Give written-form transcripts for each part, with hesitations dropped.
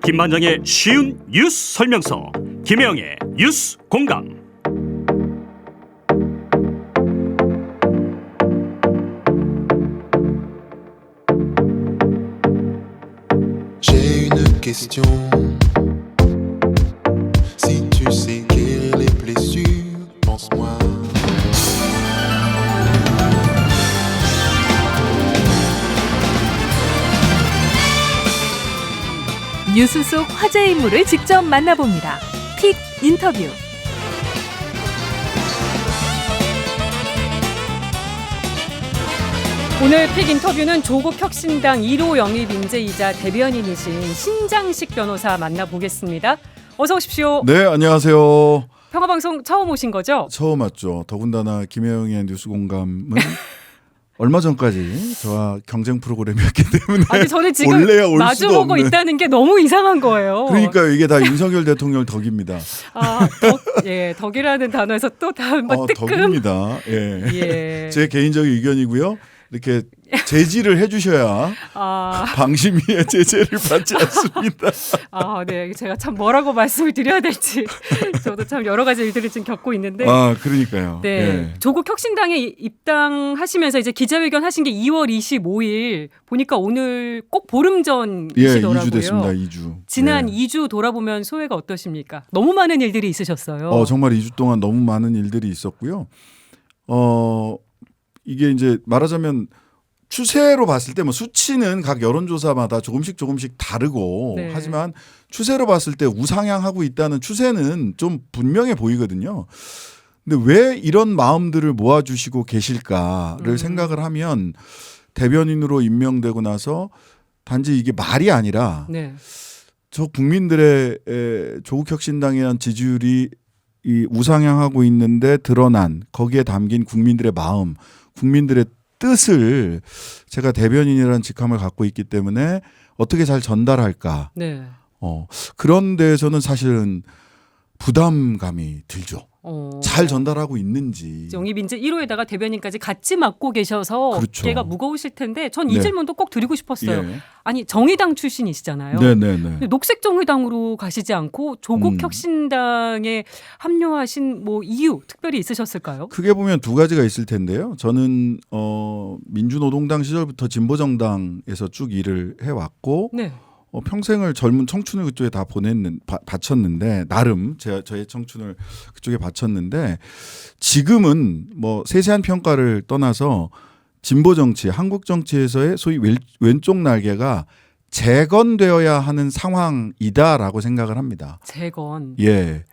김만장의 쉬운 뉴스 설명서, 김혜영의 뉴스 공감. J'ai une question. Si tu sais guérir les blessures, pense-moi. 뉴스 속 화제 인물을 직접 만나봅니다. 픽 인터뷰. 오늘 픽 인터뷰는 조국 혁신당 1호 영입 인재이자 대변인이신 신장식 변호사 만나보겠습니다. 어서 오십시오. 네, 안녕하세요. 평화방송 처음 오신 거죠? 처음 왔죠. 더군다나 김혜영의 뉴스 공감은 얼마 전까지 저와 경쟁 프로그램이었기 때문에 아니 저는 지금 원래야 올 수도 마주보고 없는. 있다는 게 너무 이상한 거예요. 그러니까요. 이게 다 윤석열 대통령 덕입니다. 아, 덕이라는 단어에서 또 한번 뜨끔. 덕입니다. 예. 예. 제 개인적인 의견이고요. 이렇게 제지를 해주셔야 방심위의 제재를 받지 않습니다. 네. 제가 참 뭐라고 말씀을 드려야 될지 저도 참 여러 가지 일들을 지금 겪고 있는데. 그러니까요. 네. 예. 조국 혁신당에 입당하시면서 이제 기자회견 하신 게 2월 25일 보니까 오늘 꼭 보름 전이시더라고요. 2주 됐습니다. 2주. 지난 예. 2주 돌아보면 소회가 어떠십니까? 너무 많은 일들이 있으셨어요. 정말 2주 동안 너무 많은 일들이 있었고요. 이게 이제 말하자면 추세로 봤을 때 뭐 수치는 각 여론조사마다 조금씩 다르고 네. 하지만 추세로 봤을 때 우상향하고 있다는 추세는 좀 분명해 보이거든요. 근데 왜 이런 마음들을 모아주시고 계실까를 생각을 하면 대변인으로 임명되고 나서 단지 이게 말이 아니라 네. 저 국민들의 조국 혁신당에 대한 지지율이 이 우상향하고 있는데 드러난 거기에 담긴 국민들의 마음, 국민들의 뜻을 제가 대변인이라는 직함을 갖고 있기 때문에 어떻게 잘 전달할까. 네. 그런 데에서는 사실은 부담감이 들죠. 잘 전달하고 있는지. 영입 인재 1호에다가 대변인까지 같이 맡고 계셔서 그렇죠. 어깨가 무거우실 텐데 전 이 네. 질문도 꼭 드리고 싶었어요. 예. 아니 정의당 출신이시잖아요. 네네네. 근데 녹색정의당으로 가시지 않고 조국 음. 혁신당에 합류하신 뭐 이유 특별히 있으셨을까요? 크게 보면 두 가지가 있을 텐데요. 저는 민주노동당 시절부터 진보정당에서 쭉 일을 해왔고 네. 평생을 젊은 청춘을 그쪽에 다 바쳤는데 나름 저의 청춘을 그쪽에 바쳤는데 지금은 뭐 세세한 평가를 떠나서 진보 정치, 한국 정치에서의 소위 왼쪽 날개가 재건되어야 하는 상황이다라고 생각을 합니다. 재건. 예.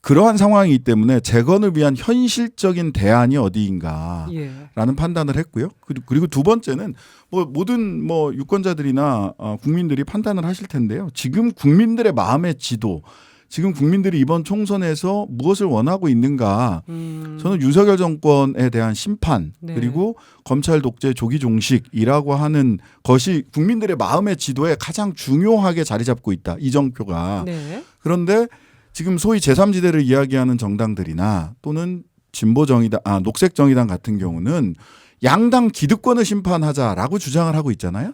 그러한 상황이기 때문에 재건을 위한 현실적인 대안이 어디인가라는 예. 판단을 했고요. 그리고 두 번째는 뭐 모든 뭐 유권자들이나 국민들이 판단을 하실 텐데요. 지금 국민들의 마음의 지도, 지금 국민들이 이번 총선에서 무엇을 원하고 있는가. 저는 윤석열 정권에 대한 심판 네. 그리고 검찰 독재 조기 종식이라고 하는 것이 국민들의 마음의 지도에 가장 중요하게 자리 잡고 있다. 이정표가. 네. 그런데 지금 소위 제3지대를 이야기하는 정당들이나 또는 녹색정의당 같은 경우는 양당 기득권을 심판하자라고 주장을 하고 있잖아요.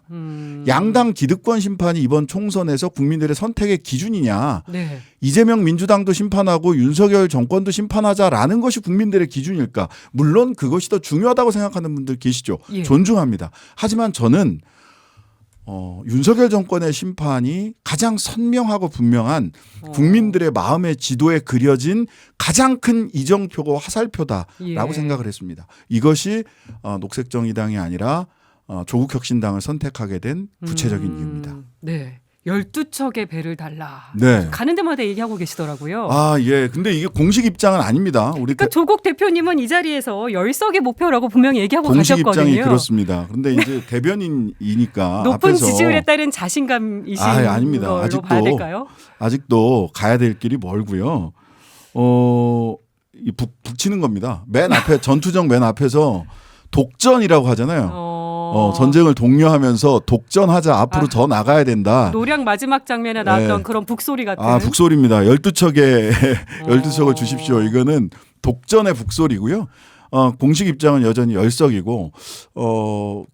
양당 기득권 심판이 이번 총선에서 국민들의 선택의 기준이냐. 네. 이재명 민주당도 심판하고 윤석열 정권도 심판하자라는 것이 국민들의 기준일까. 물론 그것이 더 중요하다고 생각하는 분들 계시죠. 예. 존중합니다. 하지만 저는 윤석열 정권의 심판이 가장 선명하고 분명한 국민들의 마음의 지도에 그려진 가장 큰 이정표고 화살표다라고 예. 생각을 했습니다. 이것이 녹색정의당이 아니라 조국 혁신당을 선택하게 된 구체적인 이유입니다. 네. 12척의 배를 달라. 네. 가는 데마다 얘기하고 계시더라고요. 예. 근데 이게 공식 입장은 아닙니다. 우리 그러니까 조국 대표님은 이 자리에서 10석의 목표라고 분명히 얘기하고 공식 가셨거든요. 입장이 그렇습니다. 그런데 이제 대변인이니까 높은 앞에서 지지율에 따른 자신감이신 아닙니다. 걸로 봐야 될까요? 아직도 가야 될 길이 멀고요. 북치는 겁니다. 맨 앞에 전투정 맨 앞에서 독전이라고 하잖아요. 전쟁을 독려하면서 독전하자 앞으로 더 나가야 된다. 노량 마지막 장면에 나왔던 네. 그런 북소리 같은. 북소리입니다. 12척을 주십시오. 이거는 독전의 북소리고요. 공식 입장은 여전히 열석이고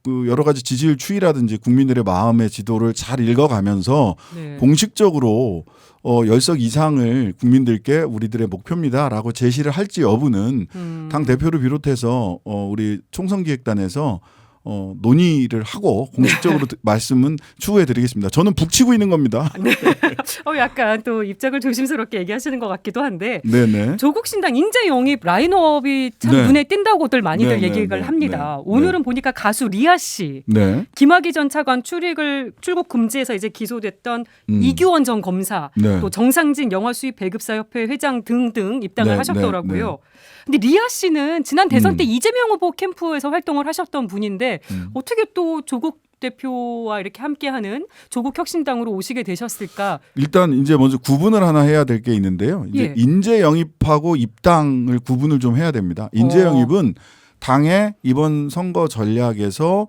그 여러 가지 지지율 추이라든지 국민들의 마음의 지도를 잘 읽어가면서 네. 공식적으로 열석 이상을 국민들께 우리들의 목표입니다라고 제시를 할지 여부는 당 대표를 비롯해서 우리 총선기획단에서 논의를 하고 공식적으로 말씀은 추후에 드리겠습니다. 저는 북치고 있는 겁니다. 네. 약간 또 입장을 조심스럽게 얘기하시는 것 같기도 한데 네네. 조국 신당 인재 영입 라인업이 참 네. 눈에 띈다고들 많이들 네, 얘기를 네, 합니다. 네, 오늘은 네. 보니까 가수 리아 씨, 네. 김학의 전 차관 출국 금지에서 이제 기소됐던 이규원 전 검사, 네. 또 정상진 영화수입배급사협회 회장 등등 입당을 네, 하셨더라고요. 네, 네. 근데 리아 씨는 지난 대선 때 이재명 후보 캠프에서 활동을 하셨던 분인데 어떻게 또 조국 대표와 이렇게 함께하는 조국 혁신당으로 오시게 되셨을까? 일단 이제 먼저 구분을 하나 해야 될 게 있는데요. 이제 예. 인재 영입하고 입당을 구분을 좀 해야 됩니다. 인재 영입은 당의 이번 선거 전략에서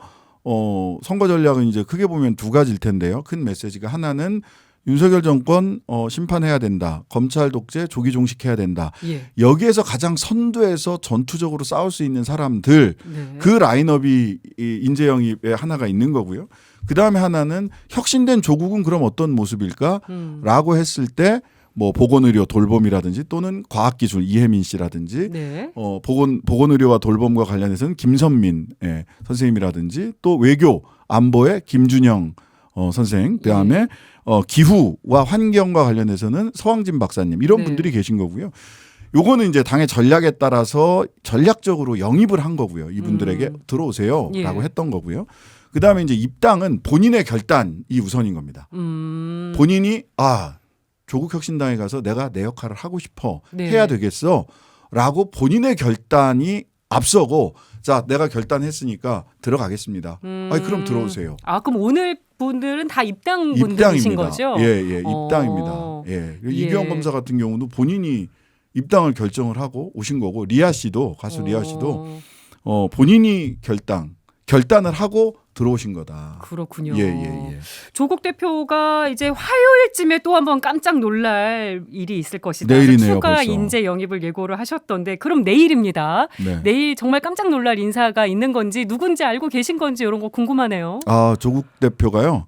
선거 전략은 이제 크게 보면 두 가지일 텐데요. 큰 메시지가 하나는 윤석열 정권 심판해야 된다. 검찰 독재 조기 종식해야 된다. 예. 여기에서 가장 선두에서 전투적으로 싸울 수 있는 사람들 네. 그 라인업이 이 인재 영입에 하나가 있는 거고요. 그다음에 하나는 혁신된 조국은 그럼 어떤 모습일까라고 했을 때 뭐 보건의료 돌봄이라든지 또는 과학기술 이혜민 씨라든지 네. 보건의료와 돌봄과 관련해서는 김선민 선생님이라든지 또 외교 안보의 김준영 선생 그다음에 기후와 환경과 관련해서는 서왕진 박사님 이런 네. 분들이 계신 거고요. 요거는 이제 당의 전략에 따라서 전략적으로 영입을 한 거고요. 이분들에게 들어오세요라고 예. 했던 거고요. 그다음에 이제 입당은 본인의 결단이 우선인 겁니다. 본인이 조국 혁신당에 가서 내가 내 역할을 하고 싶어 네. 해야 되겠어라고 본인의 결단이 앞서고 자 내가 결단했으니까 들어가겠습니다. 그럼 들어오세요. 그럼 오늘 분들은 다 입당 분들이신 거죠? 예, 입당입니다. 예. 이규영 검사 같은 경우도 본인이 입당을 결정을 하고 오신 거고 리아 씨도 가수 리아 씨도 본인이 결단을 하고 들어오신 거다. 그렇군요. 예. 조국 대표가 이제 화요일쯤에 또 한번 깜짝 놀랄 일이 있을 것이다. 내일이네요, 추가 벌써. 인재 영입을 예고를 하셨던데 그럼 내일입니다. 네. 내일 정말 깜짝 놀랄 인사가 있는 건지 누군지 알고 계신 건지 이런 거 궁금하네요. 조국 대표가요.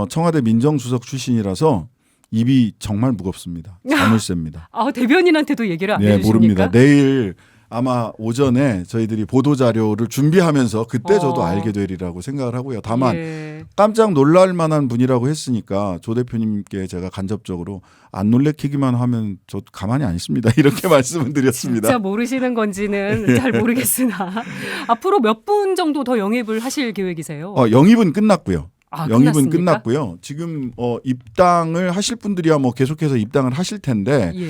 청와대 민정수석 출신이라서 입이 정말 무겁습니다. 자물쇠입니다. 대변인한테도 얘기를 안 네, 해주십니까? 모릅니다. 내일 아마 오전에 저희들이 보도 자료를 준비하면서 그때 저도 알게 되리라고 생각을 하고요. 다만 예. 깜짝 놀랄 만한 분이라고 했으니까 조 대표님께 제가 간접적으로 안 놀래키기만 하면 저 가만히 안 있습니다. 이렇게 말씀을 드렸습니다. 진짜 모르시는 건지는 잘 모르겠으나 앞으로 몇 분 정도 더 영입을 하실 계획이세요? 영입은 끝났고요. 영입은 끝났습니까? 끝났고요. 지금 입당을 하실 분들이야 뭐 계속해서 입당을 하실 텐데 예.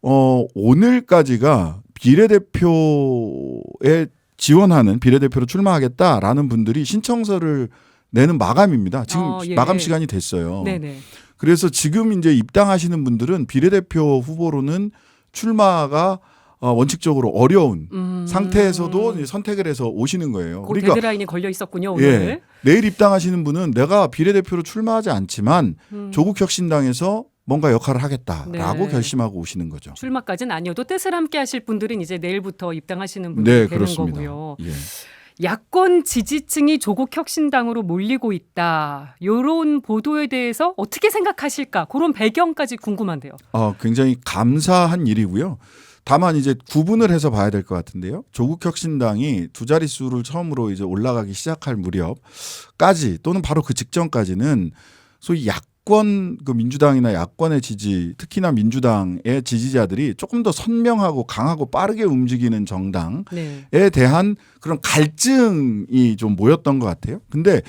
오늘까지가 비례대표에 지원하는 비례대표로 출마하겠다라는 분들이 신청서를 내는 마감입니다. 지금 예. 마감 시간이 됐어요. 네네. 그래서 지금 이제 입당하시는 분들은 비례대표 후보로는 출마가 원칙적으로 어려운 상태에서도 이제 선택을 해서 오시는 거예요. 그 데드라인이 걸려 있었군요. 오늘. 예, 내일 입당하시는 분은 내가 비례대표로 출마하지 않지만 조국혁신당에서 뭔가 역할을 하겠다라고 네. 결심하고 오시는 거죠. 출마까지는 아니어도 뜻을 함께 하실 분들은 이제 내일부터 입당하시는 분들이 네, 되는 그렇습니다. 거고요. 예. 야권 지지층이 조국 혁신당으로 몰리고 있다. 이런 보도에 대해서 어떻게 생각하실까? 그런 배경까지 궁금한데요. 굉장히 감사한 일이고요. 다만 이제 구분을 해서 봐야 될 것 같은데요. 조국혁신당이 두 자릿수를 처음으로 이제 올라가기 시작할 무렵까지 또는 바로 그 직전까지는 소위 야권 그 민주당이나 야권의 지지, 특히나 민주당의 지지자들이 조금 더 선명하고 강하고 빠르게 움직이는 정당에 네. 대한 그런 갈증이 좀 모였던 것 같아요. 근데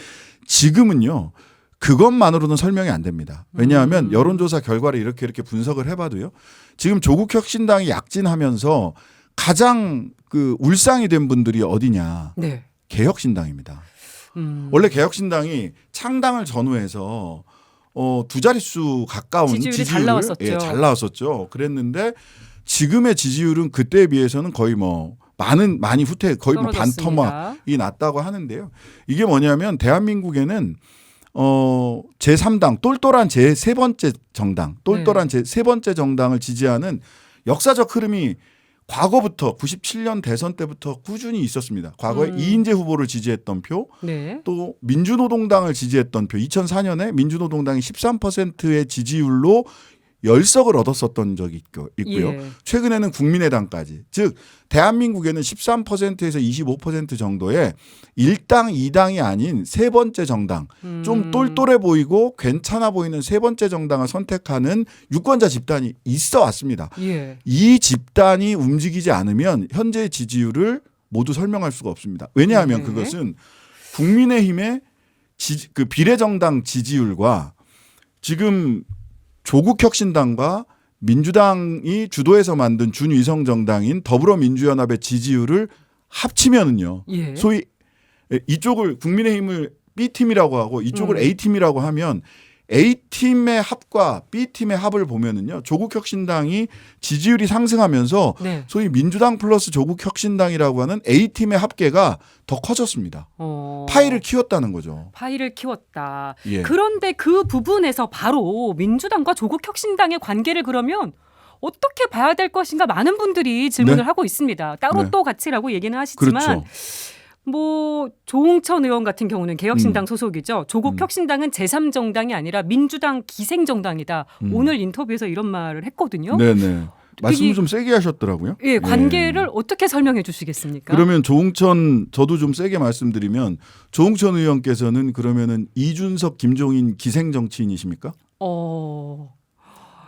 지금은요. 그것만으로는 설명이 안 됩니다. 왜냐하면 여론조사 결과를 이렇게 분석을 해봐도요. 지금 조국혁신당이 약진하면서 가장 그 울상이 된 분들이 어디냐. 네. 개혁신당입니다. 원래 개혁신당이 창당을 전후해서 두 자릿수 가까운 지지율이 잘 나왔었죠. 예, 잘 나왔었죠. 그랬는데 지금의 지지율은 그때에 비해서는 거의 뭐 많이 후퇴 거의 뭐 반토막이 났다고 하는데요. 이게 뭐냐면 대한민국에는 제3당 똘똘한 제3번째 정당 똘똘한 제3번째 정당을 지지하는 역사적 흐름이 과거부터 97년 대선 때부터 꾸준히 있었습니다. 과거에 이인재 후보를 지지했던 표, 네. 또 민주노동당을 지지했던 표, 2004년에 민주노동당이 13%의 지지율로 열석을 얻었었던 적이 있고요. 예. 최근에는 국민의당까지. 즉 대한민국에는 13%에서 25% 정도의 1당 2당이 아닌 세 번째 정당, 좀 똘똘해 보이고 괜찮아 보이는 세 번째 정당을 선택하는 유권자 집단이 있어 왔습니다. 예. 이 집단이 움직이지 않으면 현재의 지지율을 모두 설명할 수가 없습니다. 왜냐하면 네. 그것은 국민의힘의 그 비례정당 지지율과 지금 조국혁신당과 민주당이 주도해서 만든 준위성 정당인 더불어민주연합의 지지율을 합치면은요. 예. 소위 이쪽을 국민의힘을 B팀이라고 하고 이쪽을 A팀이라고 하면 A팀의 합과 B팀의 합을 보면은요. 조국혁신당이 지지율이 상승하면서 네. 소위 민주당 플러스 조국혁신당이라고 하는 A팀의 합계가 더 커졌습니다. 파이를 키웠다는 거죠. 파이를 키웠다. 예. 그런데 그 부분에서 바로 민주당과 조국혁신당의 관계를 그러면 어떻게 봐야 될 것인가 많은 분들이 질문을 네. 하고 있습니다. 따로 네. 또 가치라고 얘기는 하시지만 그렇죠. 뭐 조홍천 의원 같은 경우는 개혁신당 소속이죠. 조국혁신당은 제3정당이 아니라 민주당 기생정당이다. 오늘 인터뷰에서 이런 말을 했거든요. 네네. 말씀을 좀 세게 하셨더라고요. 예, 관계를 어떻게 설명해 주시겠습니까? 그러면 조홍천 저도 좀 세게 말씀드리면 조홍천 의원께서는 그러면은 이준석, 김종인 기생 정치인이십니까?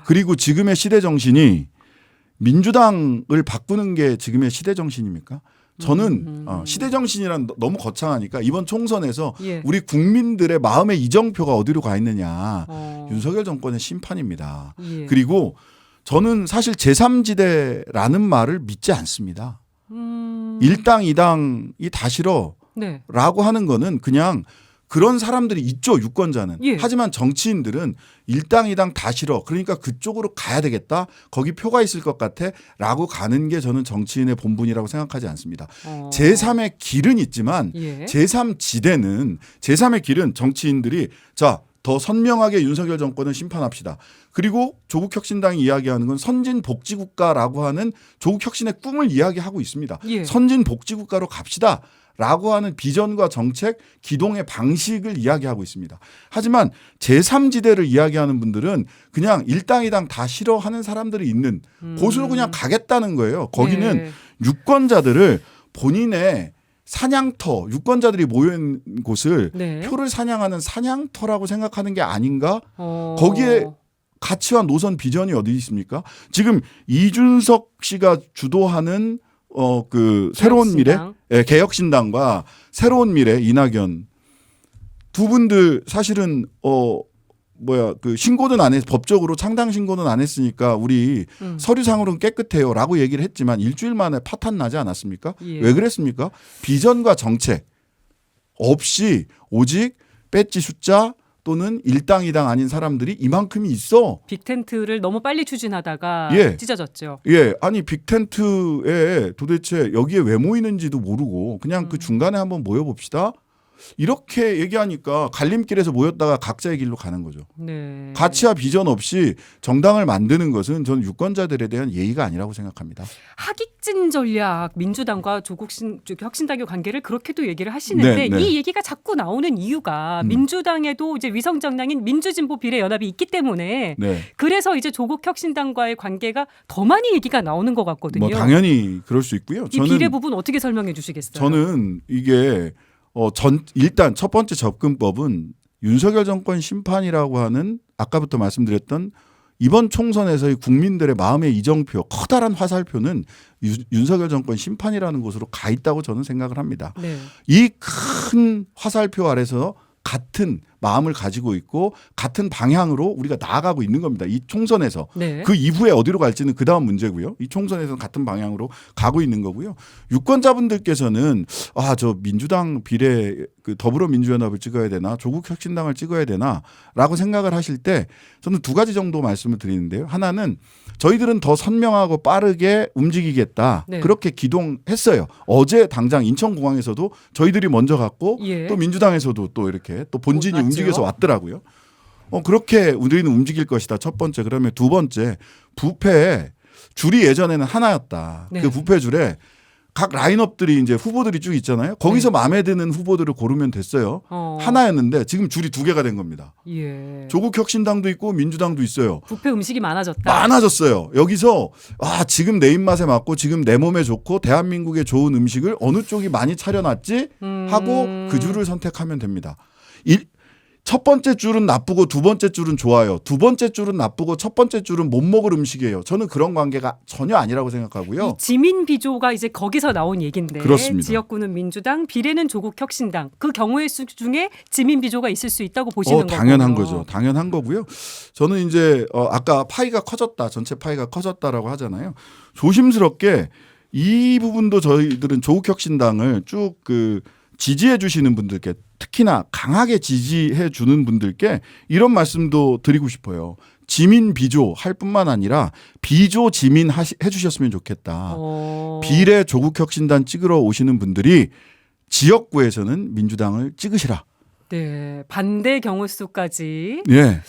그리고 지금의 시대 정신이 민주당을 바꾸는 게 지금의 시대 정신입니까? 저는 시대 정신이란 너무 거창하니까 이번 총선에서 예. 우리 국민들의 마음의 이정표가 어디로 가 있느냐. 윤석열 정권의 심판입니다. 예. 그리고 저는 사실 제3지대라는 말을 믿지 않습니다. 1당 2당이 다 싫어 네. 라고 하는 거는 그냥 그런 사람들이 있죠. 유권자는. 예. 하지만 정치인들은 1당 2당 다 싫어. 그러니까 그쪽으로 가야 되겠다. 거기 표가 있을 것 같아 라고 가는 게 저는 정치인의 본분이라고 생각하지 않습니다. 제3의 길은 있지만 예. 제3지대는 제3의 길은 정치인들이 자, 더 선명하게 윤석열 정권을 심판합시다. 그리고 조국혁신당이 이야기하는 건 선진복지국가라고 하는 조국혁신의 꿈을 이야기하고 있습니다. 예. 선진복지국가로 갑시다. 라고 하는 비전과 정책, 기동의 방식을 이야기하고 있습니다. 하지만 제3지대를 이야기하는 분들은 그냥 1당 2당 다 싫어하는 사람들이 있는 곳으로 그냥 가겠다는 거예요. 거기는 네. 유권자들을 본인의 사냥터, 유권자들이 모여있는 곳을 네. 표를 사냥하는 사냥터라고 생각하는 게 아닌가? 거기에 가치와 노선 비전이 어디 있습니까? 지금 이준석 씨가 주도하는 그 새로운 미래, 예, 개혁신당과 새로운 미래 이낙연 두 분들 사실은 그 신고는 안 했, 법적으로 창당 신고는 안 했으니까 우리 서류상으로는 깨끗해요라고 얘기를 했지만 일주일 만에 파탄 나지 않았습니까? 예. 왜 그랬습니까? 비전과 정책 없이 오직 배지 숫자 또는 1당 2당 아닌 사람들이 이만큼이 있어. 빅텐트를 너무 빨리 추진하다가 예. 찢어졌죠. 예, 아니 빅텐트에 도대체 여기에 왜 모이는지도 모르고 그냥 그 중간에 한번 모여봅시다. 이렇게 얘기하니까 갈림길에서 모였다가 각자의 길로 가는 거죠. 네. 가치와 비전 없이 정당을 만드는 것은 저는 유권자들에 대한 예의가 아니라고 생각합니다. 하객진 전략 민주당과 조국혁신당의 관계를 그렇게도 얘기를 하시는데 네, 네. 이 얘기가 자꾸 나오는 이유가 민주당에도 이제 위성 정당인 민주진보 비례연합이 있기 때문에 네. 그래서 이제 조국혁신당과의 관계가 더 많이 얘기가 나오는 것 같거든요. 뭐 당연히 그럴 수 있고요. 이 비례 부분 어떻게 설명해 주시겠어요? 저는 이게 일단 첫 번째 접근법은 윤석열 정권 심판이라고 하는 아까부터 말씀드렸던 이번 총선에서의 국민들의 마음의 이정표, 커다란 화살표는 윤석열 정권 심판이라는 곳으로 가 있다고 저는 생각을 합니다. 네. 이 큰 화살표 아래서 같은 마음을 가지고 있고 같은 방향으로 우리가 나아가고 있는 겁니다. 이 총선에서. 네. 그 이후에 어디로 갈지는 그 다음 문제고요. 이 총선에서는 같은 방향으로 가고 있는 거고요. 유권자분들께서는 저 민주당 비례 그 더불어민주연합을 찍어야 되나 조국혁신당을 찍어야 되나라고 생각을 하실 때 저는 두 가지 정도 말씀을 드리는데요. 하나는 저희들은 더 선명하고 빠르게 움직이겠다. 네. 그렇게 기동했어요. 어제 당장 인천공항에서도 저희들이 먼저 갔고 예. 또 민주당에서도 또 이렇게 또 본진이 맞죠. 움직여서 왔더라고요. 그렇게 우리는 움직일 것이다. 첫 번째. 그러면 두 번째 부패에 줄이 예전에는 하나였다. 네. 그 뷔페줄에 각 라인업들이 이제 후보들이 쭉 있잖아요. 거기서 마음에 드는 후보들을 고르면 됐어요. 하나였는데 지금 줄이 2개가 된 겁니다. 예. 조국혁신당도 있고 민주당도 있어요. 뷔페 음식이 많아졌다. 많아졌어요. 여기서 지금 내 입맛에 맞고 지금 내 몸에 좋고 대한민국에 좋은 음식을 어느 쪽이 많이 차려놨지 하고 그 줄을 선택하면 됩니다. 첫 번째 줄은 나쁘고 두 번째 줄은 좋아요. 두 번째 줄은 나쁘고 첫 번째 줄은 못 먹을 음식이에요. 저는 그런 관계가 전혀 아니라고 생각하고요. 이 지민 비조가 이제 거기서 나온 얘긴데 그렇습니다. 지역구는 민주당, 비례는 조국혁신당. 그 경우의 수 중에 지민 비조가 있을 수 있다고 보시는 거죠. 당연한 거죠. 당연한 거고요. 저는 이제 아까 파이가 커졌다. 전체 파이가 커졌다라고 하잖아요. 조심스럽게 이 부분도 저희들은 조국혁신당을 쭉 지지해 주시는 분들께 특히나 강하게 지지해 주는 분들께 이런 말씀도 드리고 싶어요. 지민 비조 할 뿐만 아니라 비조 지민 해 주셨으면 좋겠다. 비례 조국혁신당 찍으러 오시는 분들이 지역구에서는 민주당을 찍으시라. 네, 반대 경우 수까지. 예.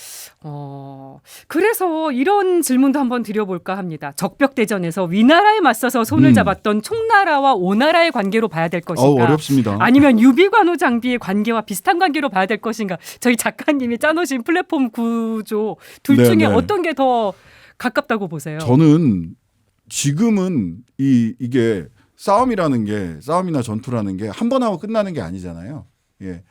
그래서 이런 질문도 한번 드려볼까 합니다. 적벽대전에서 위나라에 맞서서 손을 잡았던 총나라와 오나라의 관계로 봐야 될 것인가? 어렵습니다. 아니면 유비관우 장비의 관계와 비슷한 관계로 봐야 될 것인가? 저희 작가님이 짜놓으신 플랫폼 구조 둘 중에 네네. 어떤 게 더 가깝다고 보세요? 저는 지금은 이게 싸움이나 전투라는 게 한 번 하고 끝나는 게 아니잖아요. 예.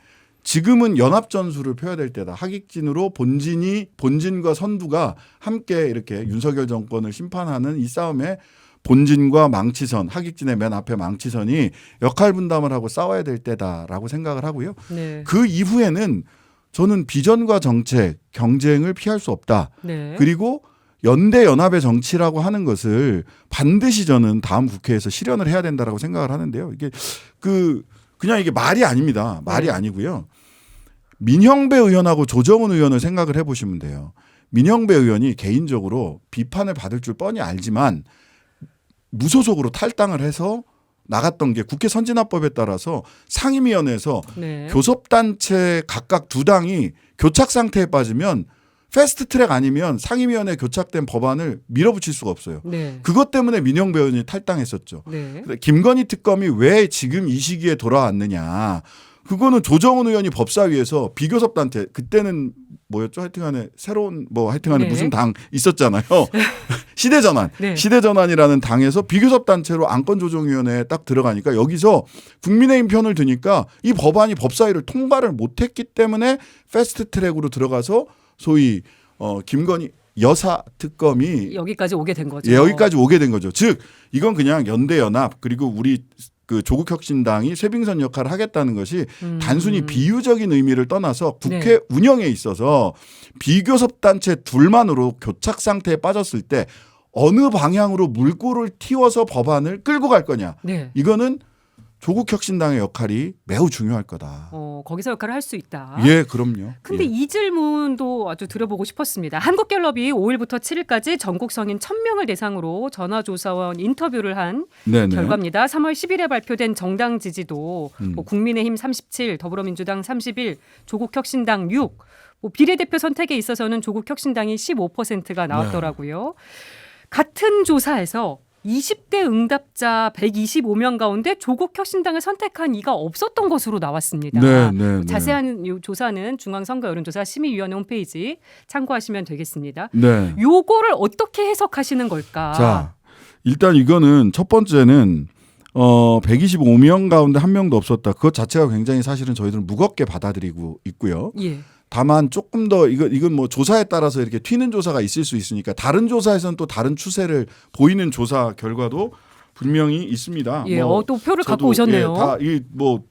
지금은 연합전술을 펴야 될 때다. 하객진으로 본진과 선두가 함께 이렇게 윤석열 정권을 심판하는 이 싸움에 본진과 망치선, 하객진의 맨 앞에 망치선이 역할 분담을 하고 싸워야 될 때다라고 생각을 하고요. 네. 그 이후에는 저는 비전과 정책, 경쟁을 피할 수 없다. 네. 그리고 연대 연합의 정치라고 하는 것을 반드시 저는 다음 국회에서 실현을 해야 된다라고 생각을 하는데요. 이게 그냥 이게 말이 아닙니다. 말이 아니고요. 민형배 의원하고 조정은 의원을 생각을 해보시면 돼요. 민형배 의원이 개인적으로 비판을 받을 줄 뻔히 알지만 무소속으로 탈당을 해서 나갔던 게 국회 선진화법에 따라서 상임위원회에서 네. 교섭단체 각각 2당이 교착 상태에 빠지면 패스트트랙 아니면 상임위원회 교착된 법안을 밀어붙일 수가 없어요. 네. 그것 때문에 민형배 의원이 탈당했었죠. 네. 김건희 특검이 왜 지금 이 시기에 돌아왔느냐. 그거는 조정은 의원이 법사위에서 비교섭단체 그때는 뭐였죠? 하여튼간에 새로운 하여튼간에 네. 무슨 당 있었잖아요. 시대전환. 네. 시대전환이라는 당에서 비교섭단체로 안건조정위원회에 딱 들어가니까 여기서 국민의힘 편을 드니까 이 법안이 법사위를 통과를 못했기 때문에 패스트트랙으로 들어가서 소위 김건희 여사 특검이 여기까지 오게 된 거죠. 예, 여기까지 오게 된 거죠. 즉 이건 그냥 연대연합 그리고 우리 조국혁신당이 쇄빙선 역할을 하겠다는 것이 단순히 비유적인 의미를 떠나서 국회 네. 운영에 있어서 비교섭단체 둘만으로 교착 상태에 빠졌을 때 어느 방향으로 물꼬를 틔워서 법안을 끌고 갈 거냐. 네. 이거는 조국혁신당의 역할이 매우 중요할 거다. 거기서 역할을 할 수 있다. 예, 그럼요. 근데 예. 이 질문도 아주 들어보고 싶었습니다. 한국갤럽이 5일부터 7일까지 전국 성인 1,000명을 대상으로 전화조사원 인터뷰를 한 네네. 결과입니다. 3월 10일에 발표된 정당 지지도 국민의힘 37, 더불어민주당 31, 조국혁신당 6, 비례대표 선택에 있어서는 조국혁신당이 15%가 나왔더라고요. 같은 조사에서 20대 응답자 125명 가운데 조국혁신당을 선택한 이가 없었던 것으로 나왔습니다. 네. 자세한 이 조사는 중앙선거여론조사 심의위원회 홈페이지 참고하시면 되겠습니다. 네. 요거를 어떻게 해석하시는 걸까? 자, 일단 이거는 첫 번째는 125명 가운데 한 명도 없었다. 그것 자체가 굉장히 사실은 저희들은 무겁게 받아들이고 있고요. 예. 다만 조금 더 이건 조사에 따라서 이렇게 튀는 조사가 있을 수 있으니까 다른 조사에서는 또 다른 추세를 보이는 조사 결과도 분명히 있습니다. 예, 또 표를 저도, 갖고 오셨네요. 다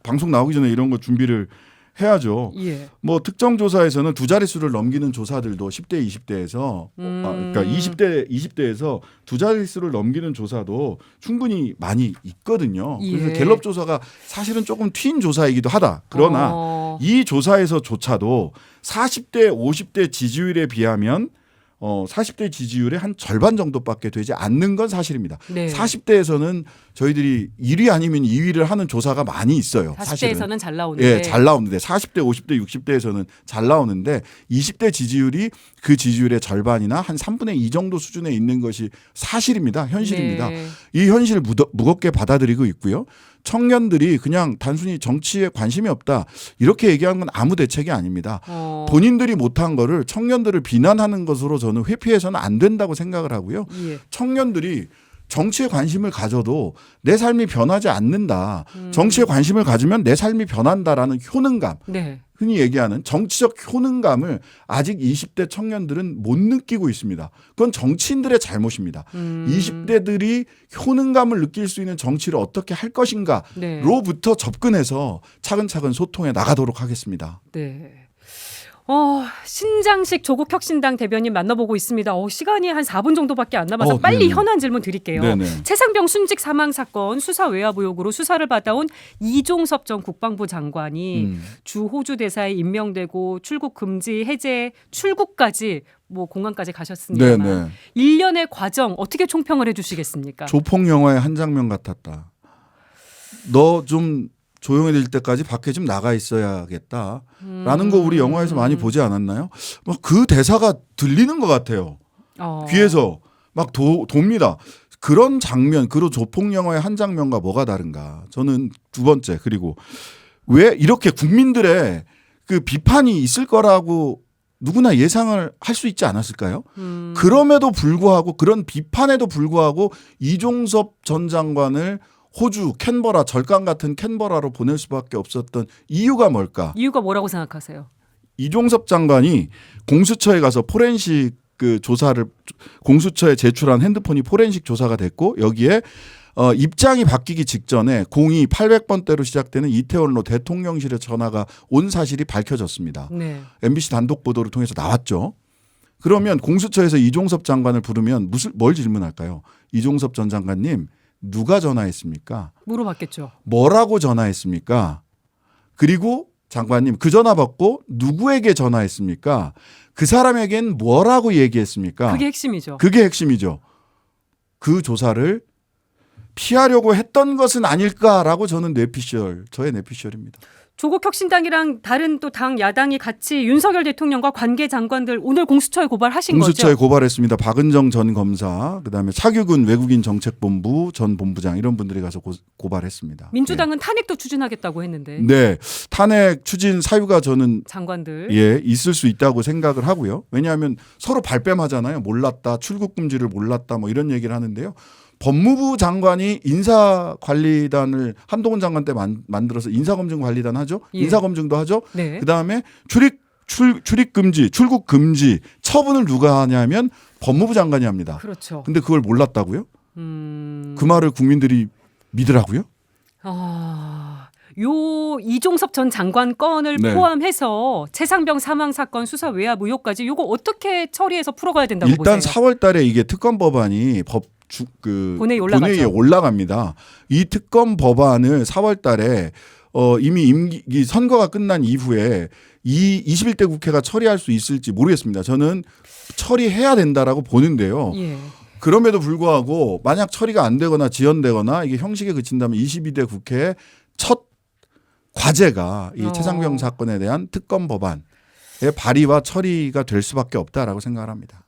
방송 나오기 전에 이런 거 준비를 해야죠. 예. 특정 조사에서는 2자릿수를 넘기는 조사들도 10대, 20대에서 그러니까 20대에서 2자릿수를 넘기는 조사도 충분히 많이 있거든요. 그래서 예. 갤럽 조사가 사실은 조금 튄 조사이기도 하다. 그러나 이 조사에서조차도 40대, 50대 지지율에 비하면 40대 지지율의 한 절반 정도밖에 되지 않는 건 사실입니다. 네. 40대에서는 저희들이 1위 아니면 2위를 하는 조사가 많이 있어요. 40대에서는 잘 나오는데. 예, 잘 나오는데 40대, 50대, 60대에서는 잘 나오는데 20대 지지율이 그 지지율의 절반이나 한 3분의 2 정도 수준에 있는 것이 사실입니다. 현실입니다. 네. 이 현실을 무겁게 받아들이고 있고요. 청년들이 그냥 단순히 정치에 관심이 없다 이렇게 얘기하는 건 아무 대책이 아닙니다. 본인들이 못한 거를 청년들을 비난하는 것으로 저는 회피해서는 안 된다고 생각을 하고요. 예. 청년들이 정치에 관심을 가져도 내 삶이 변하지 않는다. 정치에 관심을 가지면 내 삶이 변한다라는 효능감. 네. 흔히 얘기하는 정치적 효능감을 아직 20대 청년들은 못 느끼고 있습니다. 그건 정치인들의 잘못입니다. 20대들이 효능감을 느낄 수 있는 정치를 어떻게 할 것인가로부터 접근해서 차근차근 소통해 나가도록 하겠습니다. 네. 신장식 조국혁신당 대변인 만나보고 있습니다. 시간이 한 4분 정도밖에 안 남아서 빨리 네네. 현안 질문 드릴게요. 네네. 최상병 순직 사망 사건 수사 외압 의혹으로 수사를 받아온 이종섭 전 국방부 장관이 주 호주 대사에 임명되고 출국 금지 해제 출국까지 뭐 공항까지 가셨습니다만 네네. 1년의 과정 어떻게 총평을 해주시겠습니까? 조폭 영화의 한 장면 같았다. 너 좀 조용해질 때까지 밖에 좀 나가 있어야겠다라는 거 우리 영화에서 많이 보지 않았나요? 막 그 대사가 들리는 것 같아요. 귀에서 막 돕니다. 그런 장면, 그리고 조폭 영화의 한 장면과 뭐가 다른가? 저는 두 번째 그리고 왜 이렇게 국민들의 그 비판이 있을 거라고 누구나 예상을 할 수 있지 않았을까요? 그럼에도 불구하고 그런 비판에도 불구하고 이종섭 전 장관을 호주 캔버라 절강 같은 캔버라로 보낼 수밖에 없었던 이유가 뭘까? 이유가 뭐라고 생각하세요? 이종섭 장관이 공수처에 가서 포렌식 그 조사를 공수처에 제출한 핸드폰이 포렌식 조사가 됐고 여기에 입장이 바뀌기 직전에 02 800번대로 시작되는 이태원로 대통령실에 전화가 온 사실이 밝혀졌습니다. 네. MBC 단독 보도를 통해서 나왔죠. 그러면 공수처에서 이종섭 장관을 부르면 뭘 질문할까요? 이종섭 전 장관님 누가 전화했습니까? 물어봤겠죠. 뭐라고 전화했습니까? 그리고 장관님 그 전화 받고 누구에게 전화했습니까? 그 사람에겐 뭐라고 얘기했습니까? 그게 핵심이죠. 그게 핵심이죠. 그 조사를 피하려고 했던 것은 아닐까라고 저는 저의 뇌피셜입니다. 조국혁신당이랑 다른 또 당 야당이 같이 윤석열 대통령과 관계 장관들 오늘 공수처에 고발하신 공수처에 거죠? 고발했습니다. 박은정 전 검사, 그다음에 차규근 외국인 정책본부 전 본부장 이런 분들이 가서 고발했습니다. 민주당은 탄핵도 추진하겠다고 했는데 네, 탄핵 추진 사유가 저는 장관들 있을 수 있다고 생각을 하고요. 왜냐하면 서로 발뺌하잖아요. 몰랐다, 출국 금지를 몰랐다, 뭐 이런 얘기를 하는데요. 법무부 장관이 인사관리단을 한동훈 장관 때 만들어서 인사검증관리단 하죠. 예. 인사검증도 하죠. 네. 그다음에 출입 금지, 출국 금지 처분을 누가 하냐면 법무부 장관이 합니다. 그렇죠. 근데 그걸 몰랐다고요? 그 말을 국민들이 믿으라고요? 요 이종섭 전 장관 건을 네. 포함해서 최상병 사망 사건 수사 외압 의혹까지 요거 어떻게 처리해서 풀어가야 된다고 일단 보세요? 4월 달에 이게 특검 법안이 본회의에 올라갑니다. 이 특검 법안을 4월 달에 이미 임기 선거가 끝난 이후에 이 21대 국회가 처리할 수 있을지 모르겠습니다. 저는 처리해야 된다라고 보는데요. 예. 그럼에도 불구하고 만약 처리가 안 되거나 지연되거나 이게 형식에 그친다면 22대 국회의 첫 과제가 이 최상병 사건에 대한 특검 법안의 발의와 처리가 될 수밖에 없다라고 생각을 합니다.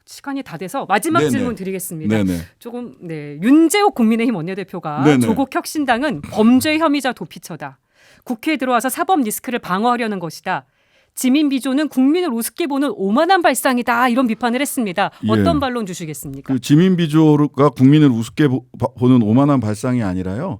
시간이 다 돼서 마지막 네네. 질문 드리겠습니다. 네네. 조금 윤재옥 국민의힘 원내대표가 네네. 조국혁신당은 범죄 혐의자 도피처다. 국회에 들어와서 사법 리스크를 방어하려는 것이다. 지민 비조는 국민을 우습게 보는 오만한 발상이다. 이런 비판을 했습니다. 어떤 반론 주시겠습니까? 그 지민 비조가 국민을 우습게 보는 오만한 발상이 아니라요.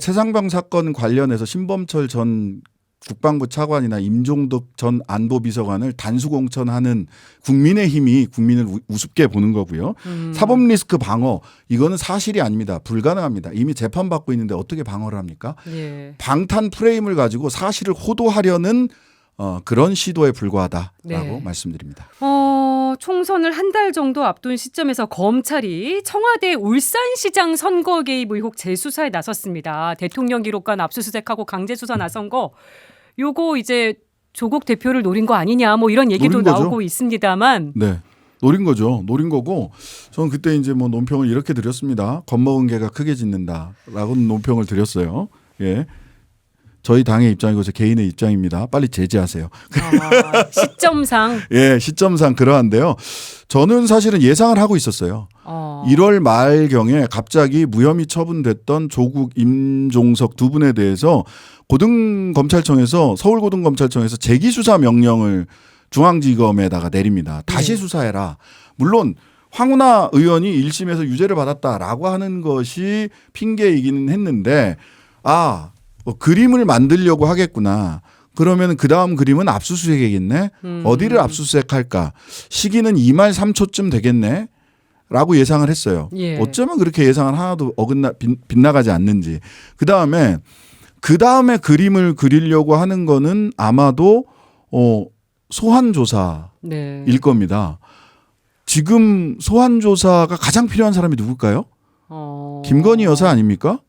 최상병 사건 관련해서 신범철 전 국방부 차관이나 임종덕 전 안보비서관을 단수공천하는 국민의힘이 국민을 우습게 보는 거고요. 사법 리스크 방어 이거는 사실이 아닙니다. 불가능합니다. 이미 재판받고 있는데 어떻게 방어를 합니까? 예. 방탄 프레임을 가지고 사실을 호도하려는 그런 시도에 불과하다라고 네. 말씀드립니다. 총선을 한 달 정도 앞둔 시점에서 검찰이 청와대 울산시장 선거 개입 의혹 재수사에 나섰습니다. 대통령 기록관 압수수색하고 강제수사 나선 거 요거 이제 조국 대표를 노린 거 아니냐 뭐 이런 얘기도 노린 거죠. 나오고 있습니다만 네. 노린 거죠. 노린 거고 저는 그때 이제 뭐 논평을 이렇게 드렸습니다. 겁먹은 개가 크게 짖는다라고 논평을 드렸어요. 예. 저희 당의 입장이고 제 개인의 입장입니다. 빨리 제지하세요. 시점상 예, 시점상 그러한데요. 저는 사실은 예상을 하고 있었어요. 1월 말경에 갑자기 무혐의 처분됐던 조국, 임종석 두 분에 대해서 고등검찰청에서 서울고등검찰청에서 재기수사 명령을 중앙지검에다가 내립니다. 다시 수사해라. 물론 황운하 의원이 1심에서 유죄를 받았다라고 하는 것이 핑계이기는 했는데 그림을 만들려고 하겠구나. 그러면 그 다음 그림은 압수수색이겠네. 어디를 압수수색할까? 시기는 2말 3초쯤 되겠네. 라고 예상을 했어요. 예. 어쩌면 그렇게 예상을 하나도 빗나가지 않는지. 그 다음에 그림을 그리려고 하는 거는 아마도 소환조사일 네. 겁니다. 지금 소환조사가 가장 필요한 사람이 누굴까요? 김건희 여사 아닙니까?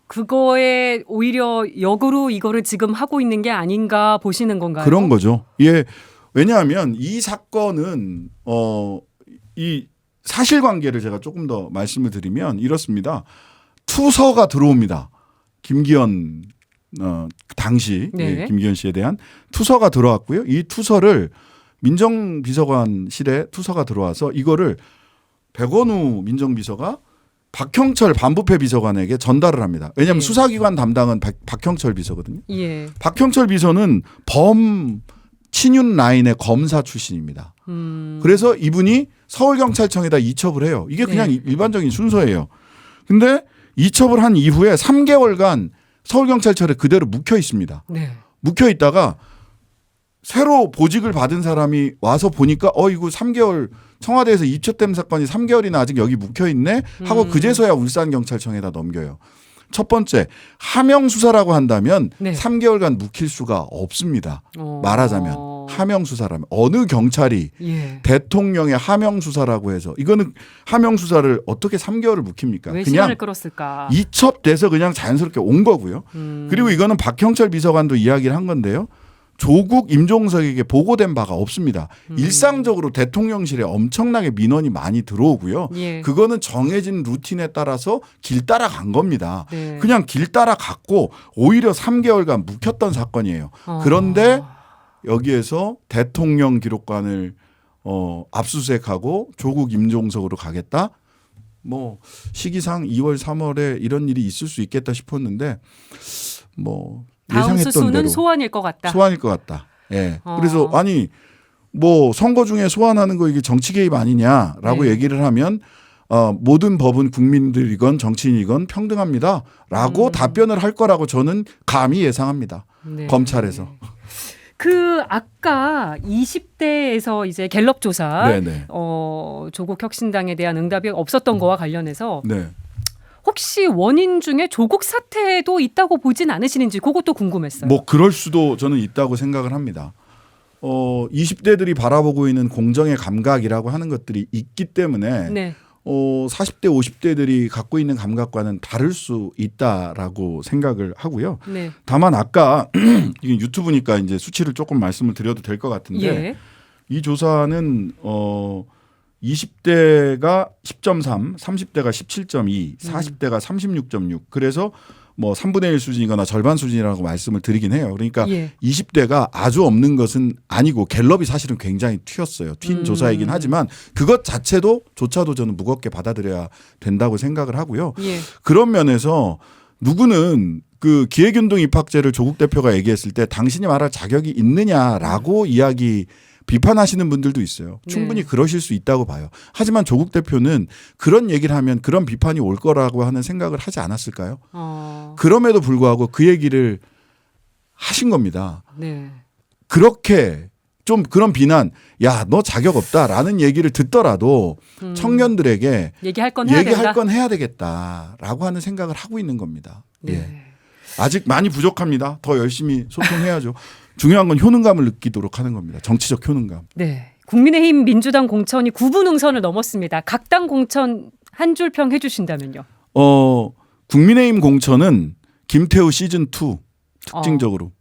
그거에 오히려 역으로 이거를 지금 하고 있는 게 아닌가 보시는 건가요? 그런 거죠. 예. 왜냐하면 이 사건은 이 사실관계를 제가 조금 더 말씀을 드리면 이렇습니다. 투서가 들어옵니다. 김기현 당시 네. 예, 김기현 씨에 대한 투서가 들어왔고요. 이 투서를 민정비서관실에 투서가 들어와서 이거를 백원우 민정비서가 박형철 반부패 비서관에게 전달을 합니다. 왜냐하면 예. 수사기관 담당은 박형철 비서거든요. 예. 박형철 비서는 범 친윤 라인의 검사 출신입니다. 그래서 이분이 서울경찰청에다 이첩을 해요. 이게 그냥 네. 일반적인 순서예요. 근데 이첩을 한 이후에 3개월간 서울경찰청에 그대로 묵혀 있습니다. 네. 묵혀 있다가 새로 보직을 받은 사람이 와서 보니까 이거 3개월 청와대에서 입첩된 사건이 3개월이나 아직 여기 묵혀 있네 하고 그제서야 울산경찰청에다 넘겨요. 첫 번째 하명 수사라고 한다면 네. 3개월간 묵힐 수가 없습니다. 말하자면 하명 수사라면 어느 경찰이 예. 대통령의 하명 수사라고 해서 이거는 하명 수사를 어떻게 3개월을 묵힙니까? 왜 그냥 시간을 끌었을까? 이첩돼서 그냥 자연스럽게 온 거고요. 그리고 이거는 박형철 비서관도 이야기를 한 건데요. 조국 임종석에게 보고된 바가 없습니다. 일상적으로 대통령실에 엄청나게 민원이 많이 들어오고요. 예. 그거는 정해진 루틴에 따라서 길 따라간 겁니다. 네. 그냥 길 따라갔고 오히려 3개월간 묵혔던 사건이에요. 그런데 여기에서 대통령 기록관을 압수수색하고 조국 임종석으로 가겠다. 뭐 시기상 2월 3월에 이런 일이 있을 수 있겠다 싶었는데 뭐 다음 예상했던 수수는 대로 소환일 것 같다. 소환일 것 같다. 예. 그래서 아니 뭐 선거 중에 소환하는 거 이게 정치 개입 아니냐라고 네. 얘기를 하면 모든 법은 국민들이건 정치인이건 평등합니다라고 답변을 할 거라고 저는 감히 예상합니다. 네. 검찰에서. 그 아까 20대에서 이제 갤럽 조사 네네. 조국 혁신당에 대한 응답이 없었던 거와 관련해서 네. 혹시 원인 중에 조국 사태도 있다고 보진 않으시는지 그것도 궁금했어요. 뭐 그럴 수도 저는 있다고 생각을 합니다. 20대들이 바라보고 있는 공정의 감각이라고 하는 것들이 있기 때문에 네. 40대, 50대들이 갖고 있는 감각과는 다를 수 있다라고 생각을 하고요. 네. 다만 아까 이게 유튜브니까 이제 수치를 조금 말씀을 드려도 될 것 같은데 예. 이 조사는 20대가 10.3, 30대가 17.2, 40대가 36.6. 그래서 뭐 3분의 1 수준이거나 절반 수준이라고 말씀을 드리긴 해요. 그러니까 예. 20대가 아주 없는 것은 아니고 갤럽이 사실은 굉장히 튀었어요. 튄 조사이긴 하지만 그것 조차도 저는 무겁게 받아들여야 된다고 생각을 하고요. 예. 그런 면에서 누구는 그 기획운동 입학제를 조국 대표가 얘기했을 때 당신이 말할 자격이 있느냐라고 비판하시는 분들도 있어요. 충분히 네. 그러실 수 있다고 봐요. 하지만 조국 대표는 그런 얘기를 하면 그런 비판이 올 거라고 하는 생각을 하지 않았을까요? 그럼에도 불구하고 그 얘기를 하신 겁니다. 네. 그렇게 좀 그런 비난, 야, 너 자격 없다라는 얘기를 듣더라도 청년들에게 얘기할 건 해야 얘기할 된다. 건 해야 되겠다라고 하는 생각을 하고 있는 겁니다. 네. 예. 아직 많이 부족합니다. 더 열심히 소통해야죠. 중요한 건 효능감을 느끼도록 하는 겁니다. 정치적 효능감. 네. 국민의힘 민주당 공천이 9분 응선을 넘었습니다. 각 당 공천 한 줄 평 해주신다면요. 국민의힘 공천은 김태우 시즌 2 특징적으로.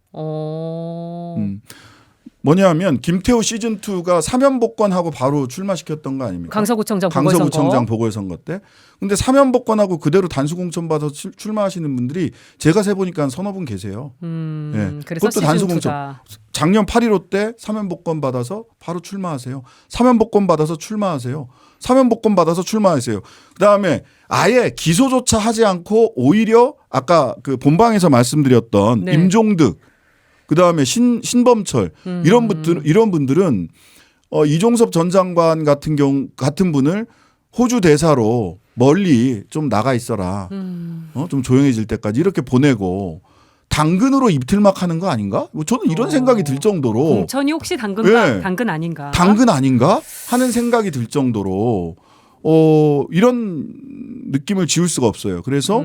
뭐냐면 김태호 시즌 2가 사면 복권하고 바로 출마시켰던 거 아닙니까? 강서구청장 강서구청장 보궐선거 때. 근데 사면 복권하고 그대로 단수 공천 받아서 출마하시는 분들이 제가 세 보니까 한 서너 분 계세요. 네. 그래서 그것도 단수 공천. 작년 8.15 때 사면 복권 받아서 바로 출마하세요. 사면 복권 받아서 출마하세요. 사면 복권 받아서 출마하세요. 그다음에 아예 기소조차 하지 않고 오히려 아까 그 본방에서 말씀드렸던 네. 임종득 그다음에 신범철 이런 분들은 이종섭 전 장관 같은 분을 호주 대사로 멀리 좀 나가 있어라. 좀 조용해질 때까지 이렇게 보내고 당근으로 입틀막 하는 거 아닌가? 저는 이런 생각이 들 정도로 공천이 혹시 당근 아닌가? 당근 아닌가 하는 생각이 들 정도로 이런 느낌을 지울 수가 없어요. 그래서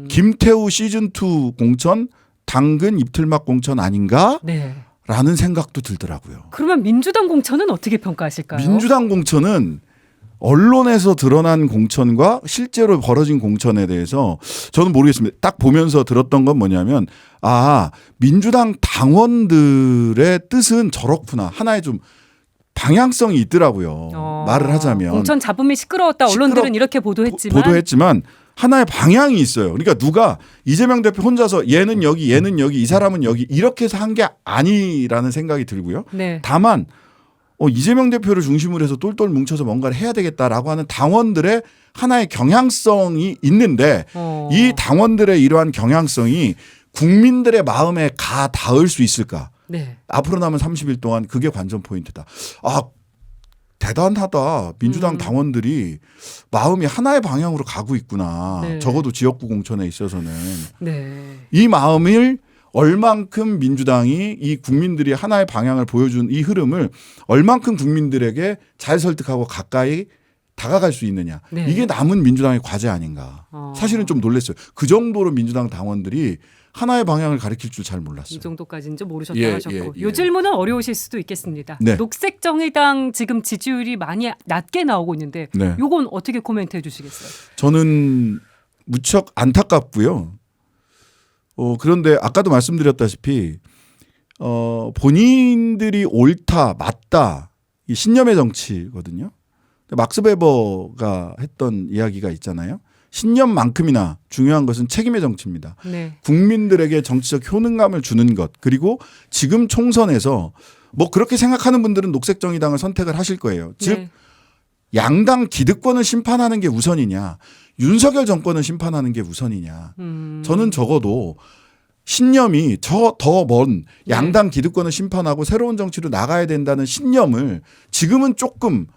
김태우 시즌 2 공천 당근 입틀막 공천 아닌가? 네. 라는 생각도 들더라고요. 그러면 민주당 공천은 어떻게 평가하실까요? 민주당 공천은 언론에서 드러난 공천과 실제로 벌어진 공천에 대해서 저는 모르겠습니다. 딱 보면서 들었던 건 뭐냐면 민주당 당원들의 뜻은 저렇구나. 하나의 좀 방향성이 있더라고요. 말을 하자면. 공천 잡음이 시끄러웠다. 언론들은 이렇게 보도했지만 하나의 방향이 있어요. 그러니까 누가 이재명 대표 혼자서 얘는 여기 이 사람은 여기 이렇게 해서 한 게 아니라는 생각이 들고요. 네. 다만 이재명 대표를 중심으로 해서 똘똘 뭉쳐서 뭔가를 해야 되겠다라고 하는 당원들의 하나의 경향성이 있는데 이 당원들의 이러한 경향성이 국민들의 마음에 닿을 수 있을까? 네. 앞으로 남은 30일 동안 그게 관전 포인트다. 대단하다. 민주당 당원들이 마음이 하나의 방향으로 가고 있구나. 네. 적어도 지역구 공천에 있어서는. 네. 이 마음을 얼만큼 민주당이 이 국민들이 하나의 방향을 보여준 이 흐름을 얼만큼 국민들에게 잘 설득하고 가까이 다가갈 수 있느냐. 네. 이게 남은 민주당의 과제 아닌가. 사실은 좀 놀랐어요. 그 정도로 민주당 당원들이 하나의 방향을 가리킬 줄 잘 몰랐어요. 이 정도까지는 좀 모르셨다 예, 하셨고 예. 요 질문은 어려우실 수도 있겠습니다. 네. 녹색정의당 지금 지지율이 많이 낮게 나오고 있는데 네. 요건 어떻게 코멘트해 주시겠어요? 저는 무척 안타깝고요. 그런데 아까도 말씀드렸다시피 본인들이 옳다 맞다 이 신념의 정치거든요. 막스 베버가 했던 이야기가 있잖아요. 신념만큼이나 중요한 것은 책임의 정치입니다. 네. 국민들에게 정치적 효능감을 주는 것 그리고 지금 총선에서 그렇게 생각하는 분들은 녹색정의당을 선택을 하실 거예요. 즉 네. 양당 기득권을 심판하는 게 우선이냐 윤석열 정권을 심판하는 게 우선이냐 저는 적어도 신념이 더 먼 양당 기득권을 심판하고 새로운 정치로 나가야 된다는 신념을 지금은 조금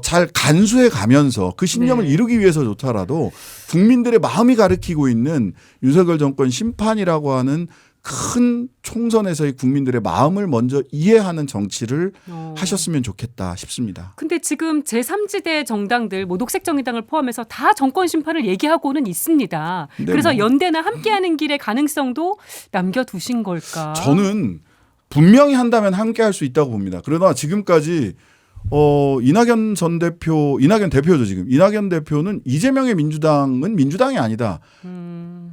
잘 간수해 가면서 그 신념을 이루기 위해서조차라도 국민들의 마음이 가리키고 있는 윤석열 정권 심판이라고 하는 큰 총선에서의 국민들의 마음을 먼저 이해하는 정치를 하셨으면 좋겠다 싶습니다. 근데 지금 제3지대 정당들 녹색정의당을 포함해서 다 정권 심판을 얘기하고는 있습니다. 네, 그래서 연대나 함께하는 길의 가능성도 남겨두신 걸까? 저는 분명히 한다면 함께할 수 있다고 봅니다. 그러나 지금까지 이낙연 대표죠 지금. 이낙연 대표는 이재명의 민주당은 민주당이 아니다.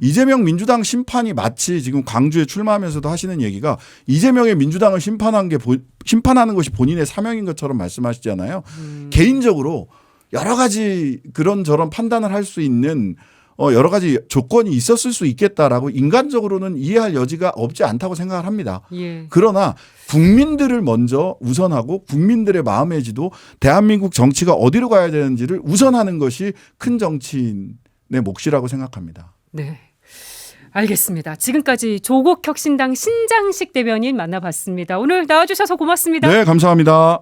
이재명 민주당 심판이 마치 지금 광주에 출마하면서도 하시는 얘기가 이재명의 민주당을 심판하는 것이 본인의 사명인 것처럼 말씀하시잖아요. 개인적으로 여러 가지 그런저런 판단을 할 수 있는 여러 가지 조건이 있었을 수 있겠다라고 인간적으로는 이해할 여지가 없지 않다고 생각을 합니다. 예. 그러나 국민들을 먼저 우선하고 국민들의 마음의 지도 대한민국 정치가 어디로 가야 되는지를 우선하는 것이 큰 정치인의 몫이라고 생각합니다. 네. 알겠습니다. 지금까지 조국혁신당 신장식 대변인 만나봤습니다. 오늘 나와주셔서 고맙습니다. 네, 감사합니다.